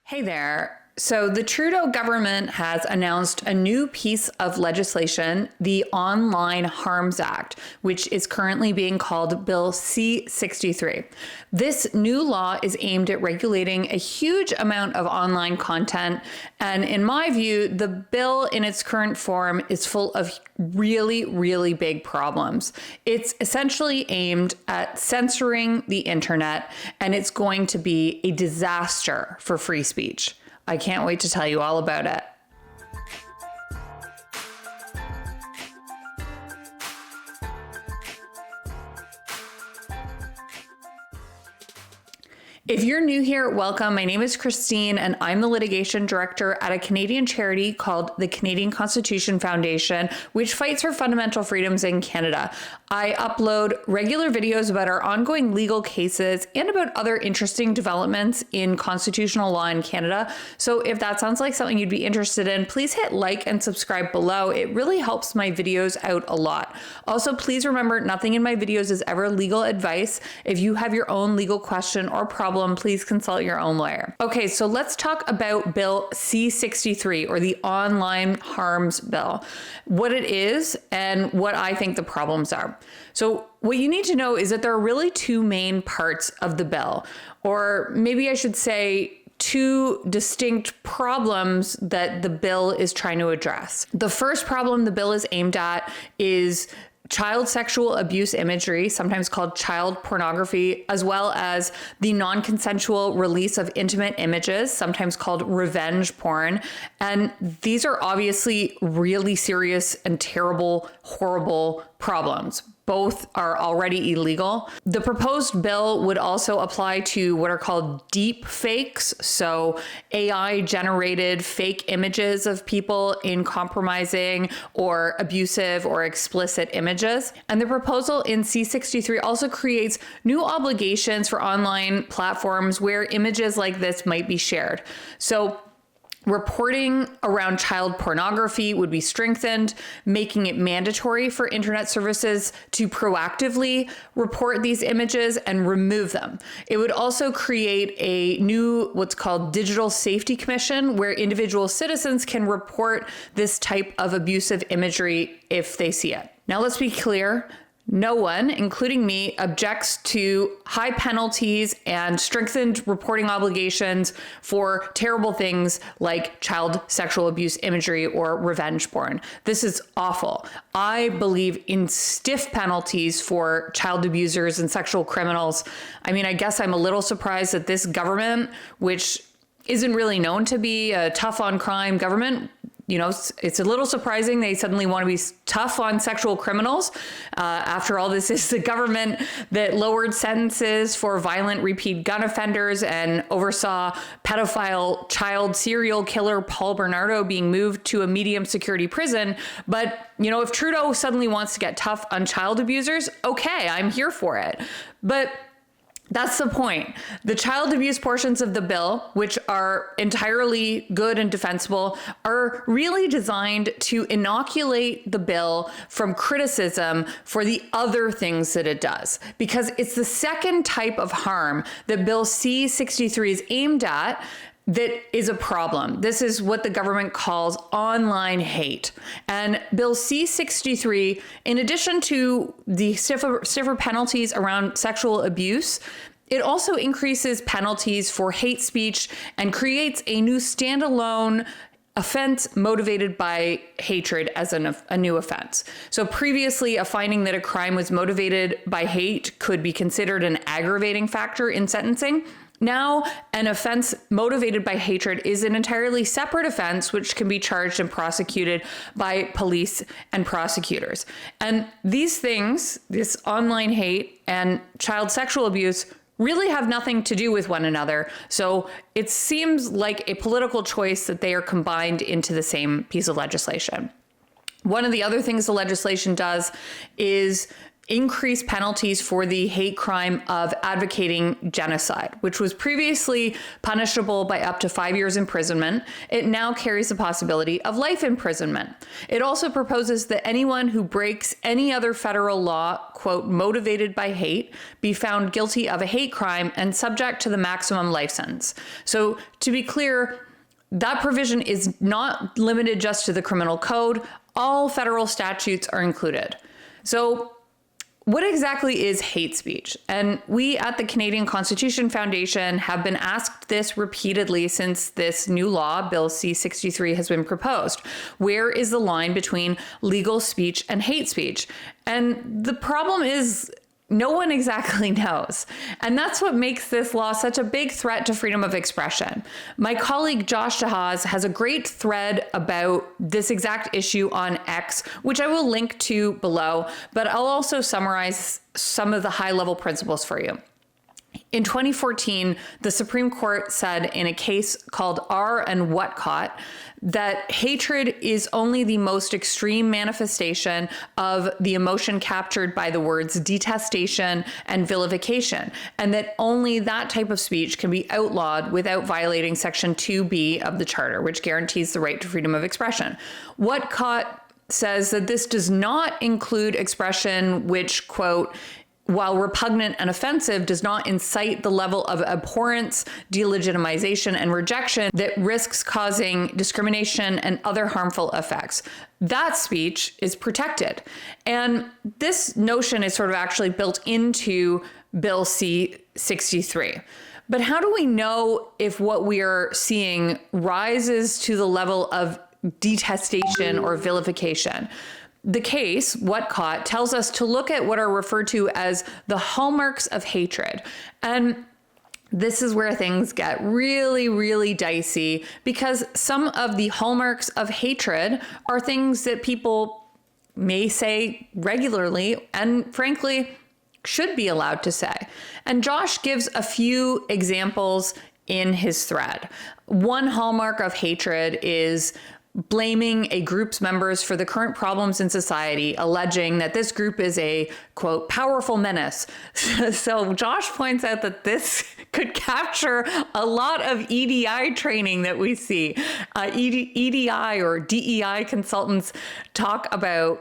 Hey there. So the Trudeau government has announced a new piece of legislation, the Online Harms Act, which is currently being called Bill C-63. This new law is aimed at regulating a huge amount of online content. And in my view, the bill in its current form is full of really, really big problems. It's essentially aimed at censoring the internet, and it's going to be a disaster for free speech. I can't wait to tell you all about it. If you're new here, welcome. My name is Christine, and I'm the litigation director at a Canadian charity called the Canadian Constitution Foundation, which fights for fundamental freedoms in Canada. I upload regular videos about our ongoing legal cases and about other interesting developments in constitutional law in Canada. So if that sounds like something you'd be interested in, please hit like and subscribe below. It really helps my videos out a lot. Also, please remember, nothing in my videos is ever legal advice. If you have your own legal question or problem, please consult your own lawyer. Okay, so let's talk about Bill C-63, or the Online Harms Bill, what it is and what I think the problems are. So what you need to know is that there are really two main parts of the bill, or maybe I should say two distinct problems that the bill is trying to address. The first problem the bill is aimed at is child sexual abuse imagery, sometimes called child pornography, as well as the non-consensual release of intimate images, sometimes called revenge porn. And these are obviously really serious and terrible, horrible problems. Both are already illegal. The proposed bill would also apply to what are called deep fakes, so AI generated fake images of people in compromising or abusive or explicit images. And the proposal in C-63 also creates new obligations for online platforms where images like this might be shared. So reporting around child pornography would be strengthened, making it mandatory for internet services to proactively report these images and remove them. It would also create a new, what's called Digital Safety Commission, where individual citizens can report this type of abusive imagery if they see it. Now, let's be clear. No one, including me, objects to high penalties and strengthened reporting obligations for terrible things like child sexual abuse imagery or revenge porn. This is awful. I believe in stiff penalties for child abusers and sexual criminals. I mean, I guess I'm a little surprised that this government, which isn't really known to be a tough on crime government, you know, it's a little surprising they suddenly want to be tough on sexual criminals. After all, this is the government that lowered sentences for violent repeat gun offenders and oversaw pedophile child serial killer Paul Bernardo being moved to a medium security prison. But, you know, if Trudeau suddenly wants to get tough on child abusers, okay, I'm here for it. But that's the point. The child abuse portions of the bill, which are entirely good and defensible, are really designed to inoculate the bill from criticism for the other things that it does. Because it's the second type of harm that Bill C-63 is aimed at that is a problem. This is what the government calls online hate. And Bill C-63, in addition to the stiffer penalties around sexual abuse, it also increases penalties for hate speech and creates a new standalone offense motivated by hatred as a new offense. So previously, a finding that a crime was motivated by hate could be considered an aggravating factor in sentencing. Now, an offense motivated by hatred is an entirely separate offense, which can be charged and prosecuted by police and prosecutors. And these things, this online hate and child sexual abuse, really have nothing to do with one another. So it seems like a political choice that they are combined into the same piece of legislation. One of the other things the legislation does is increase penalties for the hate crime of advocating genocide, which was previously punishable by up to 5 years imprisonment. It now carries the possibility of life imprisonment. It also proposes that anyone who breaks any other federal law, quote, motivated by hate, be found guilty of a hate crime and subject to the maximum life sentence. So to be clear, that provision is not limited just to the criminal code. All federal statutes are included. So what exactly is hate speech? And we at the Canadian Constitution Foundation have been asked this repeatedly since this new law, Bill C-63, has been proposed. Where is the line between legal speech and hate speech? And the problem is no one exactly knows. And that's what makes this law such a big threat to freedom of expression. My colleague Josh Jahaz has a great thread about this exact issue on X, which I will link to below, but I'll also summarize some of the high-level principles for you. In 2014, the Supreme Court said in a case called R and Whatcott that hatred is only the most extreme manifestation of the emotion captured by the words detestation and vilification, and that only that type of speech can be outlawed without violating Section 2B of the Charter, which guarantees the right to freedom of expression. Whatcott says that this does not include expression which, quote, while repugnant and offensive, does not incite the level of abhorrence, delegitimization, and rejection that risks causing discrimination and other harmful effects. That speech is protected. And this notion is sort of actually built into Bill C-63. But how do we know if what we are seeing rises to the level of detestation or vilification? The case, Whatcott, tells us to look at what are referred to as the hallmarks of hatred. And this is where things get really, really dicey, because some of the hallmarks of hatred are things that people may say regularly and frankly should be allowed to say. And Josh gives a few examples in his thread. One hallmark of hatred is blaming a group's members for the current problems in society, alleging that this group is a, quote, powerful menace. So Josh points out that this could capture a lot of EDI training that we see. EDI or DEI consultants talk about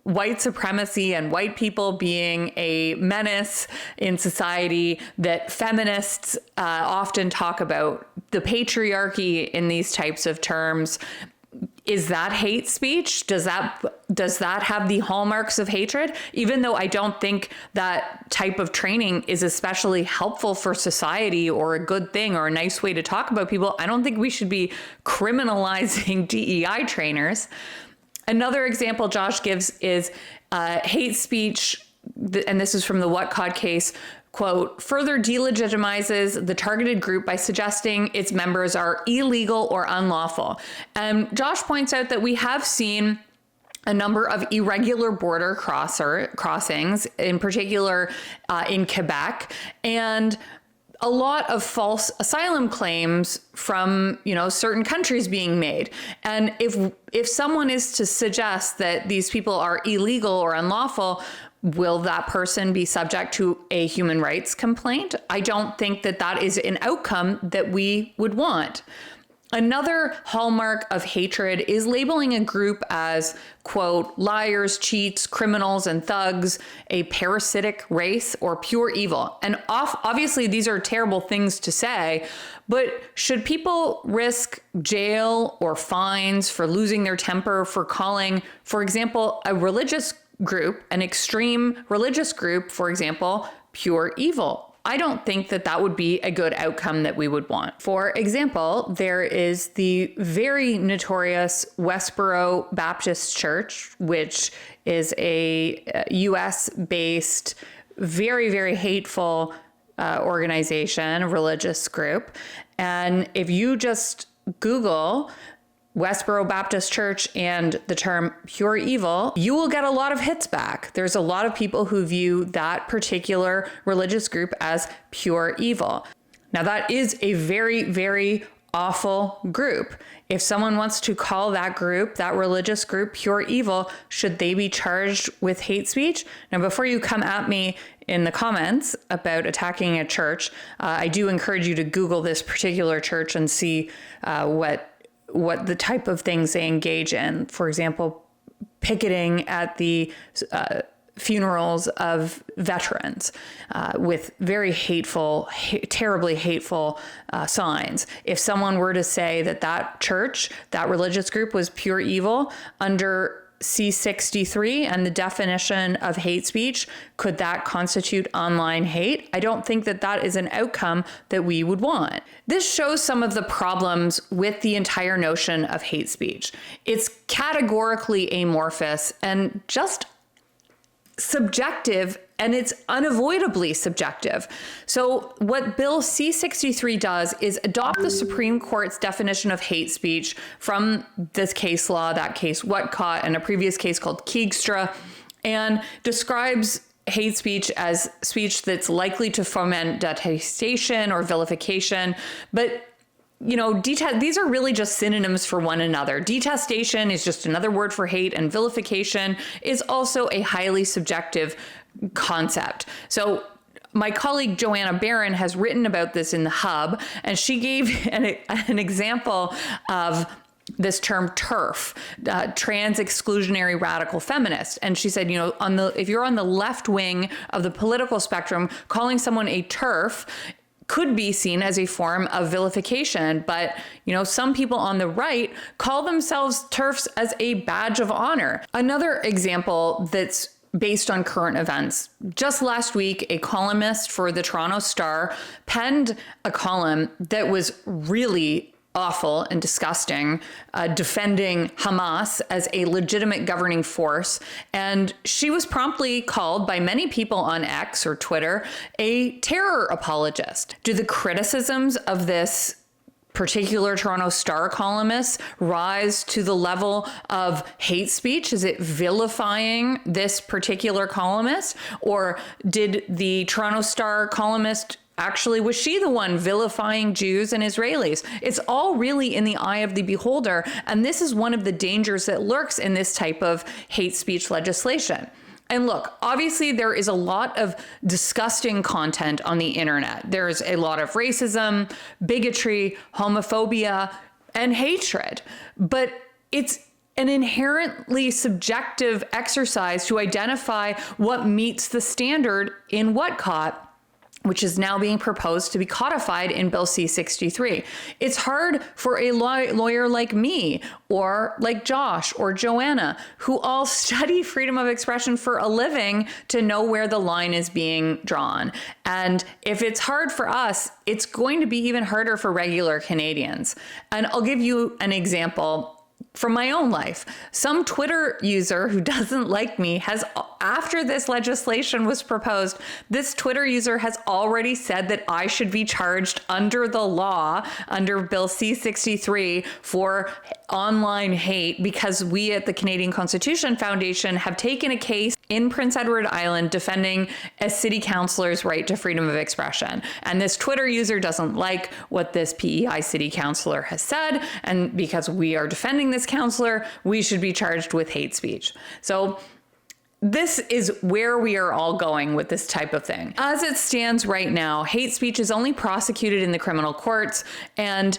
white supremacy and white people being a menace in society, that feminists often talk about the patriarchy in these types of terms. Is that hate speech? Does that have the hallmarks of hatred? Even though I don't think that type of training is especially helpful for society or a good thing or a nice way to talk about people, I don't think we should be criminalizing DEI trainers. Another example Josh gives is hate speech, and this is from the Whatcott case, quote, further delegitimizes the targeted group by suggesting its members are illegal or unlawful. And Josh points out that we have seen a number of irregular border crossings, in particular in Quebec, and a lot of false asylum claims from, certain countries being made. And if someone is to suggest that these people are illegal or unlawful, will that person be subject to a human rights complaint? I don't think that that is an outcome that we would want. Another hallmark of hatred is labeling a group as, quote, liars, cheats, criminals, and thugs, a parasitic race, or pure evil. And obviously, these are terrible things to say, but should people risk jail or fines for losing their temper for calling, for example, a religious group, an extreme religious group, for example, pure evil? I don't think that that would be a good outcome that we would want. For example, there is the very notorious Westboro Baptist Church, which is a US-based, very, very hateful organization, a religious group. And if you just Google Westboro Baptist Church and the term pure evil, you will get a lot of hits back. There's a lot of people who view that particular religious group as pure evil. Now, that is a very, very awful group. If someone wants to call that group, that religious group, pure evil, should they be charged with hate speech? Now, before you come at me in the comments about attacking a church, I do encourage you to Google this particular church and see what the type of things they engage in. For example, picketing at the funerals of veterans with very hateful, terribly hateful signs. If someone were to say that that church, that religious group was pure evil under C-63 and the definition of hate speech, could that constitute online hate? I don't think that that is an outcome that we would want. This shows some of the problems with the entire notion of hate speech. It's categorically amorphous and just subjective, and it's unavoidably subjective. So what Bill C-63 does is adopt the Supreme Court's definition of hate speech from this case law, that case Whatcott, and a previous case called Keegstra, and describes hate speech as speech that's likely to foment detestation or vilification. But these are really just synonyms for one another. Detestation is just another word for hate, and vilification is also a highly subjective concept. So my colleague Joanna Barron has written about this in the Hub, and she gave an example of this term TERF, trans exclusionary radical feminist. And she said, if you're on the left wing of the political spectrum, calling someone a TERF could be seen as a form of vilification. But, some people on the right call themselves TERFs as a badge of honor. Another example that's based on current events. Just last week, a columnist for the Toronto Star penned a column that was really awful and disgusting, defending Hamas as a legitimate governing force. And she was promptly called by many people on X or Twitter a terror apologist. Do the criticisms of this particular Toronto Star columnist rise to the level of hate speech? Is it vilifying this particular columnist? Or did the Toronto Star columnist was she the one vilifying Jews and Israelis? It's all really in the eye of the beholder. And this is one of the dangers that lurks in this type of hate speech legislation. And look, obviously there is a lot of disgusting content on the internet. There's a lot of racism, bigotry, homophobia, and hatred. But it's an inherently subjective exercise to identify what meets the standard in Whatcott, which is now being proposed to be codified in Bill C-63. It's hard for a lawyer like me, or like Josh or Joanna, who all study freedom of expression for a living, to know where the line is being drawn. And if it's hard for us, it's going to be even harder for regular Canadians. And I'll give you an example from my own life. Some Twitter user who doesn't like me has, after this legislation was proposed, this Twitter user has already said that I should be charged under the law, under Bill C-63, for online hate, because we at the Canadian Constitution Foundation have taken a case in Prince Edward Island defending a city councillor's right to freedom of expression. And this Twitter user doesn't like what this PEI city councillor has said. And because we are defending this councillor, we should be charged with hate speech. So this is where we are all going with this type of thing. As it stands right now, hate speech is only prosecuted in the criminal courts, and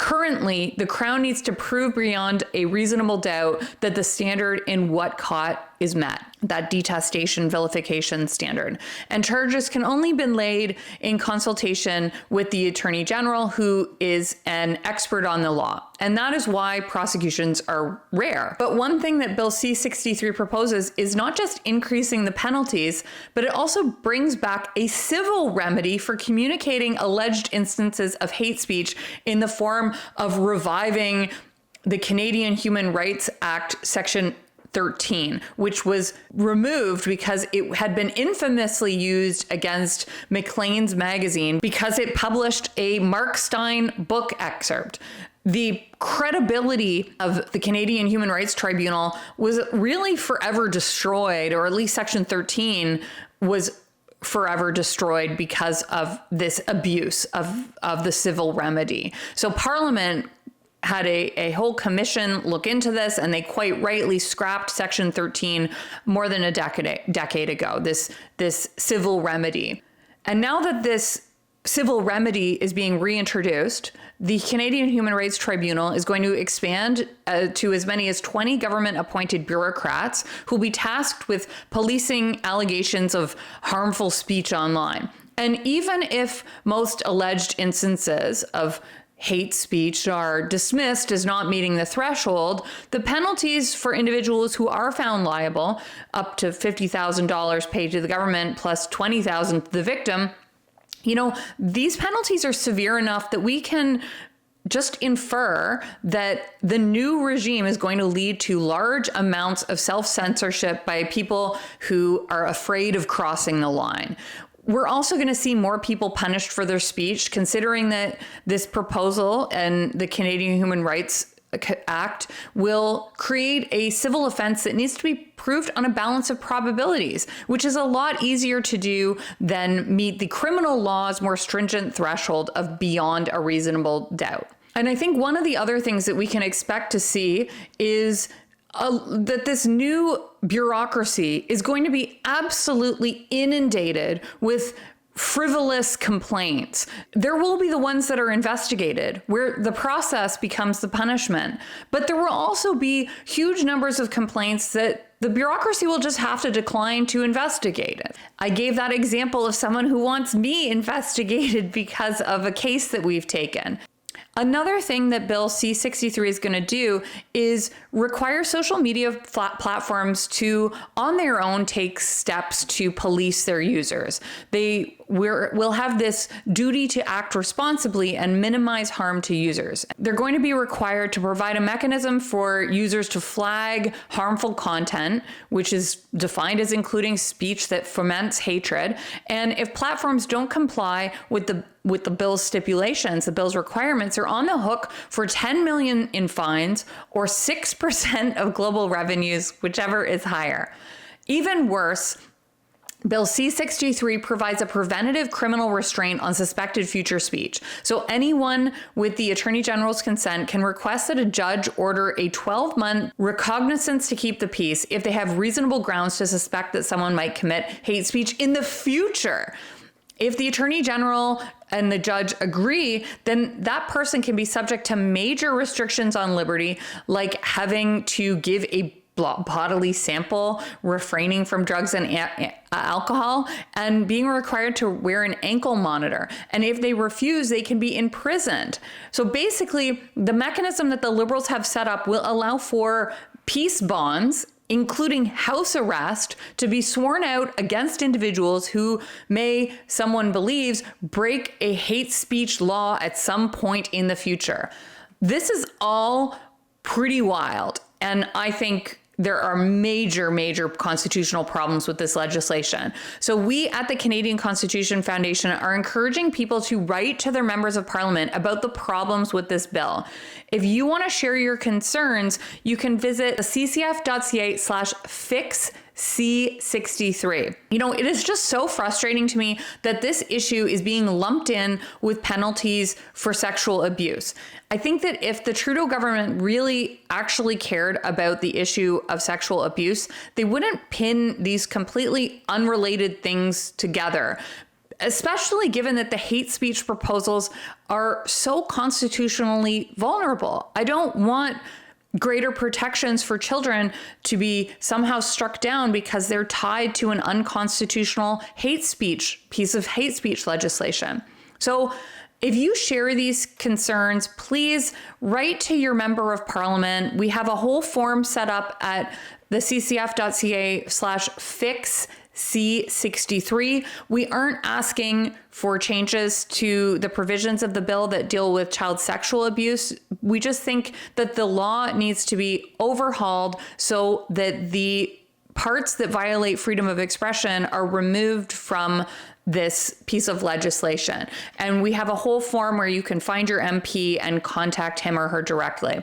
currently the Crown needs to prove beyond a reasonable doubt that the standard in Whatcott is met, that detestation, vilification standard. And charges can only be laid in consultation with the Attorney General, who is an expert on the law. And that is why prosecutions are rare. But one thing that Bill C-63 proposes is not just increasing the penalties, but it also brings back a civil remedy for communicating alleged instances of hate speech in the form of reviving the Canadian Human Rights Act, Section 13, which was removed because it had been infamously used against Maclean's magazine because it published a Mark Steyn book excerpt. The credibility of the Canadian Human Rights Tribunal was really forever destroyed, or at least Section 13 was forever destroyed because of this abuse of the civil remedy. So Parliament had a whole commission look into this, and they quite rightly scrapped Section 13 more than a decade ago, this civil remedy. And now that this civil remedy is being reintroduced, the Canadian Human Rights Tribunal is going to expand to as many as 20 government-appointed bureaucrats who will be tasked with policing allegations of harmful speech online. And even if most alleged instances of hate speech are dismissed as not meeting the threshold, the penalties for individuals who are found liable, up to $50,000 paid to the government plus $20,000 to the victim, these penalties are severe enough that we can just infer that the new regime is going to lead to large amounts of self-censorship by people who are afraid of crossing the line. We're also going to see more people punished for their speech, considering that this proposal and the Canadian Human Rights Act will create a civil offense that needs to be proved on a balance of probabilities, which is a lot easier to do than meet the criminal law's more stringent threshold of beyond a reasonable doubt. And I think one of the other things that we can expect to see is that this new bureaucracy is going to be absolutely inundated with frivolous complaints. There will be the ones that are investigated, where the process becomes the punishment. But there will also be huge numbers of complaints that the bureaucracy will just have to decline to investigate it. I gave that example of someone who wants me investigated because of a case that we've taken. Another thing that Bill C-63 is going to do is require social media platforms to, on their own, take steps to police their users. They will have this duty to act responsibly and minimize harm to users. They're going to be required to provide a mechanism for users to flag harmful content, which is defined as including speech that foments hatred. And if platforms don't comply with the bill's stipulations, the bill's requirements, are on the hook for $10 million in fines or 6% of global revenues, whichever is higher. Even worse, Bill C-63 provides a preventative criminal restraint on suspected future speech. So anyone with the Attorney General's consent can request that a judge order a 12-month recognizance to keep the peace if they have reasonable grounds to suspect that someone might commit hate speech in the future. If the Attorney General and the judge agree, then that person can be subject to major restrictions on liberty, like having to give a bodily sample, refraining from drugs and alcohol, and being required to wear an ankle monitor. And if they refuse, they can be imprisoned. So basically, the mechanism that the Liberals have set up will allow for peace bonds, including house arrest, to be sworn out against individuals who may, someone believes, break a hate speech law at some point in the future. This is all pretty wild, and I think there are major constitutional problems with this legislation. So we at the Canadian Constitution Foundation are encouraging people to write to their members of parliament about the problems with this bill. If you want to share your concerns, you can visit ccf.ca/fix C-63. It is just so frustrating to me that this issue is being lumped in with penalties for sexual abuse. I think that if the Trudeau government really actually cared about the issue of sexual abuse, they wouldn't pin these completely unrelated things together, especially given that the hate speech proposals are so constitutionally vulnerable. I don't want greater protections for children to be somehow struck down because they're tied to an unconstitutional piece of hate speech legislation. So if you share these concerns, please write to your member of parliament. We have a whole form set up at the ccf.ca/fix C-63. We aren't asking for changes to the provisions of the bill that deal with child sexual abuse. We just think that the law needs to be overhauled so that the parts that violate freedom of expression are removed from this piece of legislation. And we have a whole form where you can find your MP and contact him or her directly.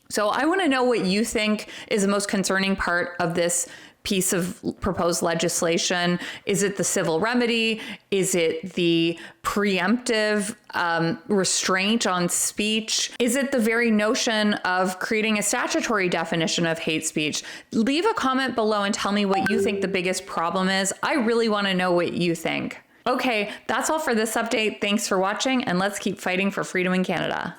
So I want to know what you think is the most concerning part of this piece of proposed legislation? Is it the civil remedy? Is it the preemptive restraint on speech? Is it the very notion of creating a statutory definition of hate speech? Leave a comment below and tell me what you think the biggest problem is. I really want to know what you think. Okay, that's all for this update. Thanks for watching, and let's keep fighting for freedom in Canada.